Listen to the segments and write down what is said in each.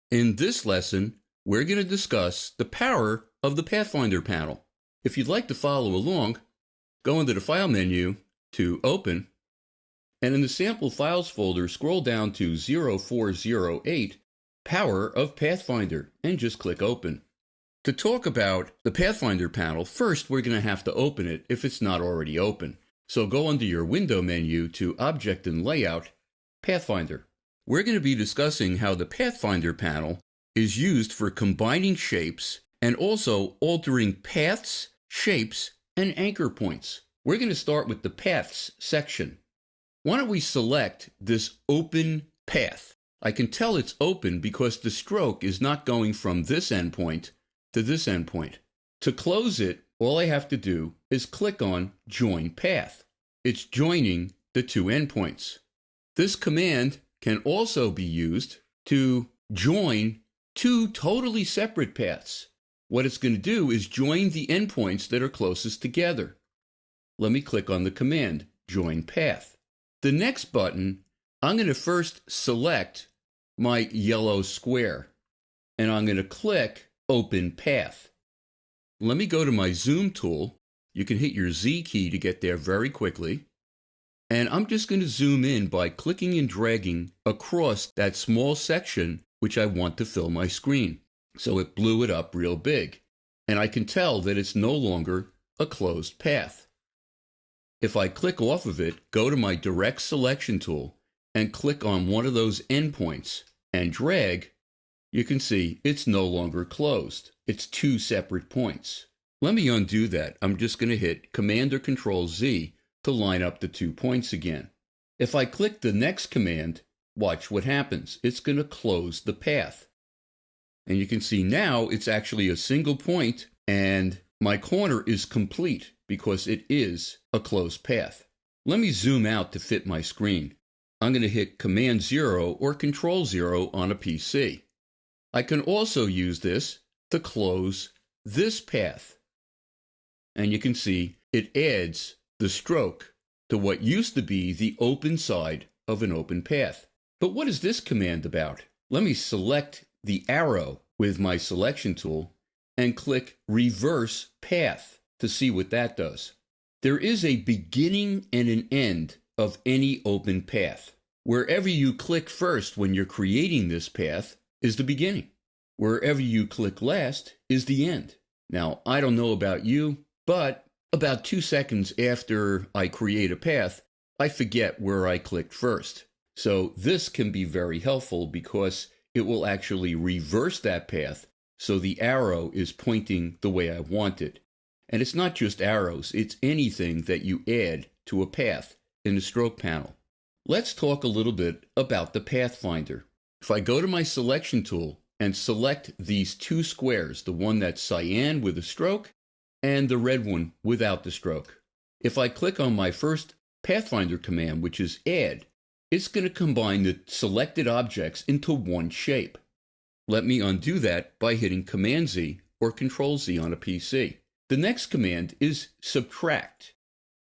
In this lesson, we're going to discuss the power of the Pathfinder panel. If you'd like to follow along, go into the File menu to Open, and in the Sample Files folder, scroll down to 0408, Power of Pathfinder, and just click Open. To talk about the Pathfinder panel, first we're going to have to open it if it's not already open. So go under your Window menu to Object and Layout, Pathfinder. We're going to be discussing how the Pathfinder panel is used for combining shapes and also altering paths, shapes, and anchor points. We're going to start with the Paths section. Why don't we select this open path? I can tell it's open because the stroke is not going from this endpoint to this endpoint. To close it, all I have to do is click on Join Path. It's joining the two endpoints. This command can also be used to join two totally separate paths. What it's going to do is join the endpoints that are closest together. Let me click on the command, Join Path. The next button, I'm going to first select my yellow square, and I'm going to click Open Path. Let me go to my Zoom tool. You can hit your Z key to get there very quickly. And I'm just going to zoom in by clicking and dragging across that small section which I want to fill my screen. So it blew it up real big. And I can tell that it's no longer a closed path. If I click off of it, go to my Direct Selection tool and click on one of those endpoints and drag, you can see it's no longer closed. It's two separate points. Let me undo that. I'm just going to hit Command or Control Z to line up the 2 points again. If I click the next command, watch what happens. It's going to close the path. And you can see now it's actually a single point and my corner is complete because it is a closed path. Let me zoom out to fit my screen. I'm going to hit Command 0 or Control 0 on a PC. I can also use this to close this path. And you can see it adds the stroke to what used to be the open side of an open path. But what is this command about? Let me select the arrow with my selection tool and click Reverse Path to see what that does. There is a beginning and an end of any open path. Wherever you click first when you're creating this path is the beginning. Wherever you click last is the end. Now, I don't know about you, but about 2 seconds after I create a path, I forget where I clicked first. So this can be very helpful because it will actually reverse that path so the arrow is pointing the way I want it. And it's not just arrows, it's anything that you add to a path in the stroke panel. Let's talk a little bit about the Pathfinder. If I go to my selection tool and select these two squares, the one that's cyan with a stroke and the red one without the stroke. If I click on my first Pathfinder command, which is Add, it's going to combine the selected objects into one shape. Let me undo that by hitting Command Z or Control Z on a PC. The next command is Subtract.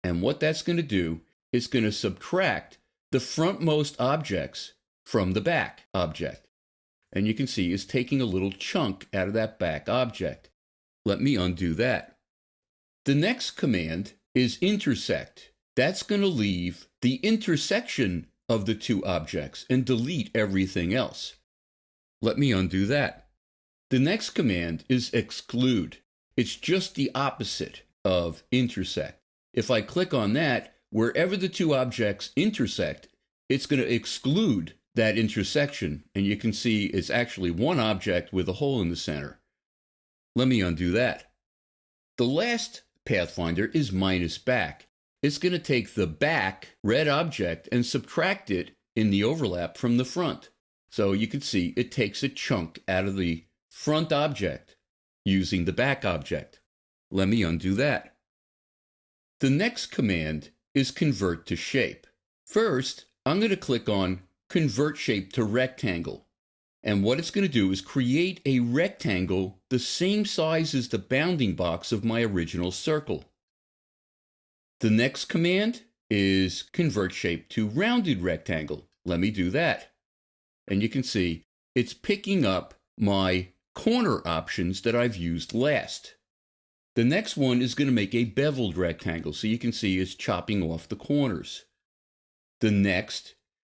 And what that's going to do is going to subtract the frontmost objects from the back object. And you can see it's taking a little chunk out of that back object. Let me undo that. The next command is Intersect. That's going to leave the intersection of the two objects and delete everything else. Let me undo that. The next command is Exclude. It's just the opposite of Intersect. If I click on that, wherever the two objects intersect, it's going to exclude that intersection. And you can see it's actually one object with a hole in the center. Let me undo that. The last Pathfinder is minus back. It's going to take the back red object and subtract it in the overlap from the front. So you can see it takes a chunk out of the front object using the back object. Let me undo that. The next command is Convert to Shape. First, I'm going to click on Convert Shape to Rectangle. And what it's going to do is create a rectangle the same size as the bounding box of my original circle. The next command is Convert Shape to Rounded Rectangle. Let me do that. And you can see it's picking up my corner options that I've used last. The next one is going to make a beveled rectangle, so you can see it's chopping off the corners. The next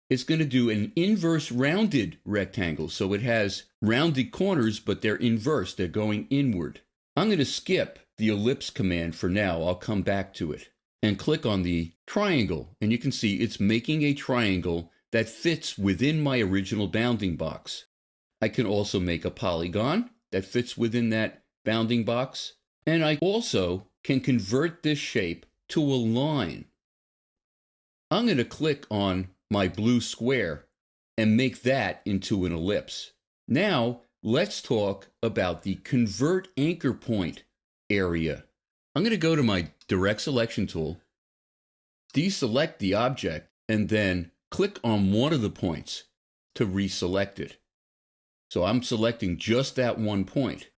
is going to do an inverse rounded rectangle, so it has rounded corners, but they're inverse, they're going inward. I'm going to skip the ellipse command for now, I'll come back to it, and click on the triangle, and you can see it's making a triangle that fits within my original bounding box. I can also make a polygon that fits within that bounding box, and I also can convert this shape to a line. I'm going to click on my blue square and make that into an ellipse. Now, let's talk about the convert anchor point area. I'm going to go to my direct selection tool, deselect the object, and then click on one of the points to reselect it. So I'm selecting just that one point.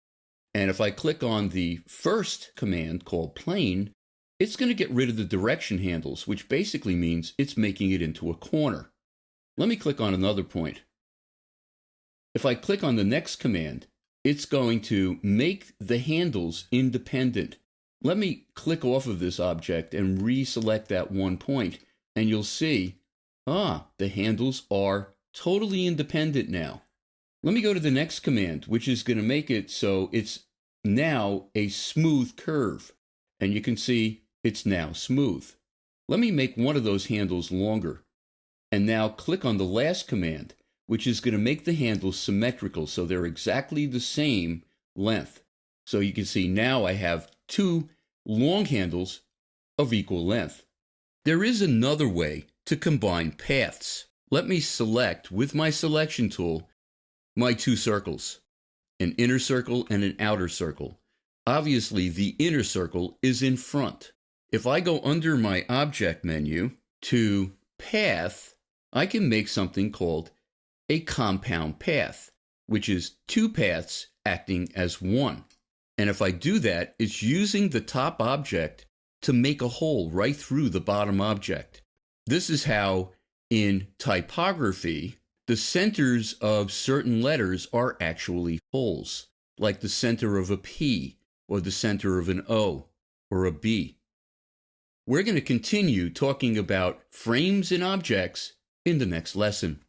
And if I click on the first command called plane, it's going to get rid of the direction handles, which basically means it's making it into a corner. Let me click on another point. If I click on the next command, it's going to make the handles independent. Let me click off of this object and reselect that one point, and you'll see, the handles are totally independent now. Let me go to the next command, which is going to make it so it's now a smooth curve. And you can see it's now smooth. Let me make one of those handles longer. And now click on the last command, which is going to make the handles symmetrical, so they're exactly the same length. So you can see now I have two long handles of equal length. There is another way to combine paths. Let me select, with my selection tool, my two circles, an inner circle and an outer circle. Obviously, the inner circle is in front. If I go under my object menu to path, I can make something called a compound path, which is two paths acting as one. And if I do that, it's using the top object to make a hole right through the bottom object. This is how, in typography, the centers of certain letters are actually holes, like the center of a P, or the center of an O, or a B. We're going to continue talking about frames and objects in the next lesson.